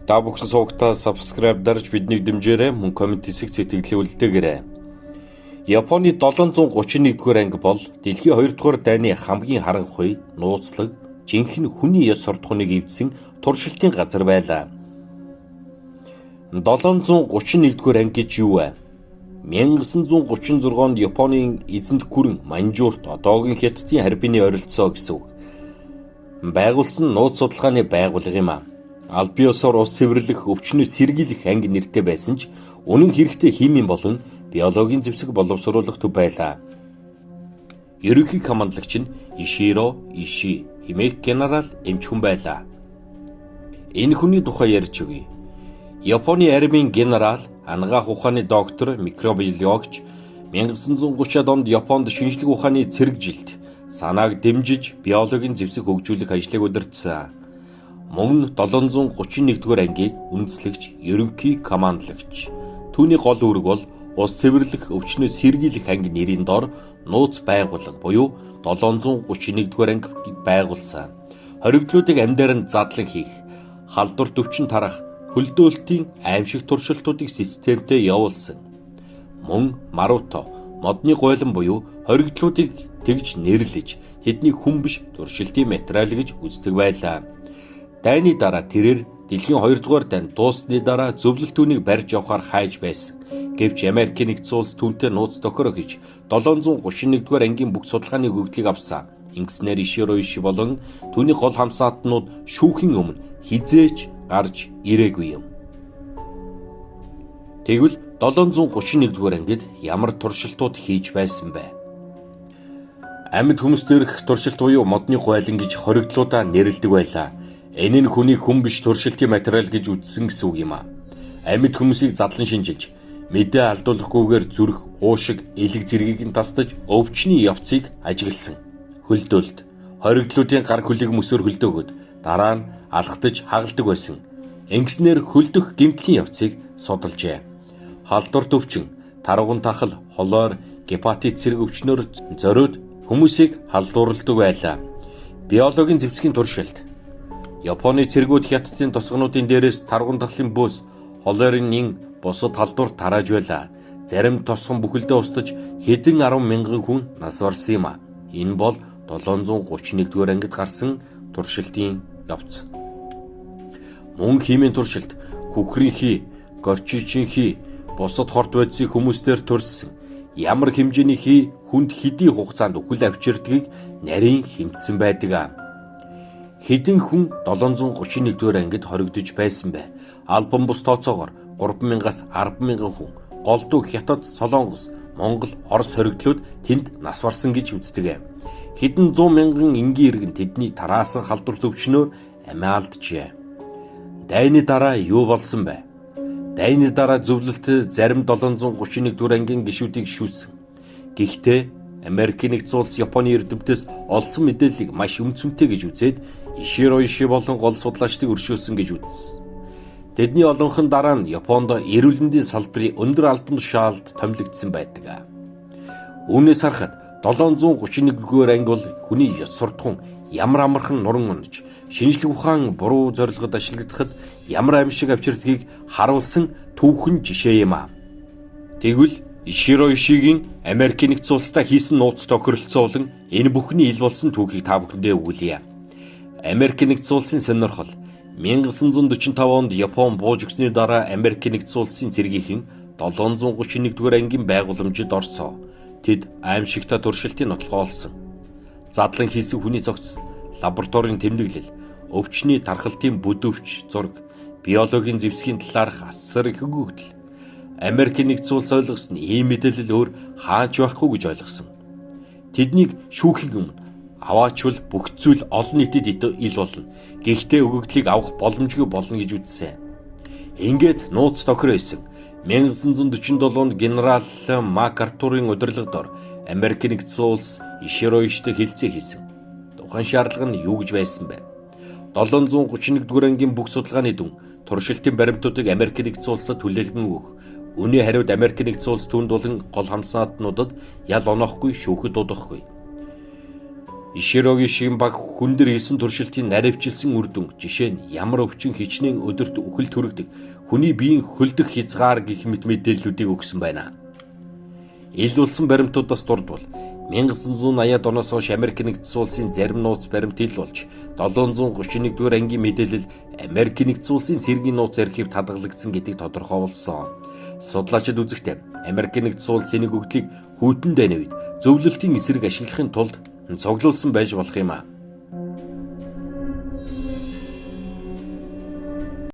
Та бүхэн суугтаа subscribe дарж биднийг дэмжээрэй. Мөн комент хэсэг зэтгэлээ үлдээгээрэй. Японы 731-р анги бол дэлхийн 2-р дайны хамгийн харанхуй, нууцлаг, жинхэнэ хүний ёс суртахууныг эвдсэн туршилтын газар байлаа. 731-р анги гэж юу вэ? 1936 онд Японы эзэнт гүрэн Манжуурт одоогийн Хятадын харьбины ойролцоо гэсэн үг байгуулсан нууц судалгааны байгууллага юм а. Аль биесээр ус цэвэрлэх, өвчнөө сэргийлэх анги нэртэй байсан ч үнэн хэрэгтээ химийн болон биологийн зэвсэг боловсруулах төв байлаа. Ерөнхий командлагч нь Иширо Иши хэмээх генерал эмч хүн байлаа. Энэ хүний тухай ярьж өгье. Японы армийн генерал, анагаах ухааны доктор, микробиологч 1930-ад онд Японд шинжлэх ухааны цэрэг жилд санааг дэмжиж биологийн зэвсэг хөгжүүлэх ажлыг удирдсан. Мөн 731-р ангийг үндэслэгч, ерөнхий командлагч. Түүний гол үүрэг бол ус цэвэрлэх, өвчнөө сэргийлэх анги нэрийн дор нууц байгууллага буюу 731-р анги байгуулсан. Хоригдлуудыг амьдаар нь задлан хийх, халдвар төвчин тарах, хөлдөөлтийн аимшиг туршилтуудыг системтэй явуулсан. Мөн Маруто, модны гуйлан буюу хоригдлуудыг тэгж нэрлэж, тэдний хүн биш туршилтын материал гэж үздэг байлаа. Дайны дараа тэрээр дэлхийн 2-р дайнд дуусны дараа зөвлөлтүүнийг барьж явахаар хайж байсан. Гэвч Америк нэгдсэн улс түүнтэй нууц тохиро гэж 731-р ангийн бүх судалгааны өгөгдлийг авсан. Ингэснээр Иширо Иши болон түүний гол хамсаатнууд шүүхийн өмнө хизээч гарч ирээгүй юм. Тэгвэл 731-р ангид ямар туршилтууд хийж байсан бэ? Амьд хүмүүс дээрх туршилт буюу модны гуйлан гэж хоригдлуудаа нэрлэдэг байлаа. Энэ нь хүний хүн биш туршилтын материал гэж үзсэн гэсэн үг юм а. Амьд хүмүүсийг задлан шинжилж, мэдээ алдуулахгүйгээр зүрх, уушиг, элэг зэргийг нь тасдаж, өвчний явцыг ажигласан. Хөлдөөлт, хоригдлуудын гар хөлийг мөсөөр хөлдөөгөөд дараа нь алхтаж хагалдаг байсан. Ингэснээр хөлдөх гэмтлийн явцыг судалжээ. Халдвар төвчин, таргун тахал, холоор, гепатит зэрэг өвчнөөр зориуд хүмүүсийг халдварладаг байлаа. Биологийн зэвсгийн туршилт. Японы цэргүүд Хятадын тосгонуудын дээрээс таргун тахлын бөөс, холерин бусад халдвар тарааж байлаа. Зарим тосгон бүхэлдээ устж хэдэн 10 мянган хүн нас барсан юм а. Энэ бол 731-р ангид гарсан туршилтын явц. Мөн химийн туршилт, хүхрийн хий, горчичийн хий, бусад хорт бодисыг хүмүүстээр төрсөн. Ямар хэмжээний хий хүнд хэдий хугацаанд үхэл авчирдгийг нарийн хэмтсэн байдаг а. Хэдэн хүн 731-р ангид хоригдож байсан бэ? Албан бус тооцоогоор 3,000-аас 10,000 хүн голдуу Хятад, Солонгос, Монгол, Орос хоригдлууд тэнд нас барсан гэж үздэг. Хэдэн 100,000 энгийн иргэн тэдний тараасан халдвар төвчнөөр амиа алджээ. Дайны дараа юу болсон бэ? Дайны дараа зөвлөлт зарим 731-р ангийн гишүүдийг шүүсэн. Гэхдээ Америк нэгдсэн улс Японы эрдэмтдээс олсон мэдээллийг маш өмцөмтэй гэж үзээд Иширо Иши болон гол судлаачдыг өршөөсөн гэж үзсэн. Тэдний олонхын дараа нь Японд эрүүл мэндийн салбарын өндөр албан тушаалд томилогдсон байдаг. Үүнээс харахад 731-р анги бол хүний ёс суртахуун ямар амархан нуран унаж, шинжлэх ухаан буруу зорилгод ашиглагдахад ямар аимшиг авчирдгийг харуулсан түүхэн жишээ юм а. Тэгвэл Иширо Ишигийн Америк нэгдсэн улстай хийсэн нууц тохиролцоо болон энэ бүхний ил болсон түүхийг та бүхэндээ өгүүлье. Америк нэгдсэн улсын сонирхол 1945 онд Япон бууж өгсөний дараа Америк нэгдсэн улсын цэргийнхэн 731-р ангийн байгууламжид орсон. Тэд аимшигтай туршилтын нотлохоо олсон. Задлан хийсэн хүний цогц, лабораторийн тэмдэглэл, өвчний тархалтын бүдүүвч зураг, биологийн зэвсгийн талаарх асар их өгөгдөл. Америк нэгдсэн улс ойлгосон ийм мэдээлэл өөр хаач байхгүй гэж ойлгосон. Тэднийг шүүхийн өмнө аваачвал бүх зүйл олон нийтэд ил болно. Гэхдээ өгөгдлийг авах боломжгүй болно гэж үзсэн. Ингээд нууц тохироо исэн. 1947 онд генерал МакАртурын удирдлагаар Америк нэгдсэн улс Иширо Ишитэй хэлцээ хийсэн. Тухайн шаардлага нь юу гэж байсан бэ? 731-р ангийн бүх судалгааны дүн, туршилтын баримтуудыг Америк нэгдсэн улсад хүлээлгэн өгөх. Үүний хариуд Америк нэгдсэн улс түүнд болон гол хамсаатнуудад ял оноохгүй шүүхэд удахгүй. Иширогийн шиг баг хүн дээр хийсэн туршилтын наривчилсан үр дүн жишээ нь ямар өвчин хичнээн өдөрт үхэл түргдэг хүний биеийн хөлдөх хязгаар гэх мэт мэдээллүүдийг өгсөн байна. Ил улсын баримтуудаас дурдвал 1980-ад оноос хойш Америк нэгдсэн улсын зарим нууц баримт ил болж 731-р ангийн мэдээлэл Америк нэгдсэн улсын цэргийн нууц архивд хадгалагдсан гэдгийг тодорхойлсон. Судлаачид үзэхдээ Америк нэгдсэн улсын нэг өгдлийг хүйтэн дайны үед зөвлөлтийн эсрэг ашиглахын тулд цуглуулсан байж болох юм а.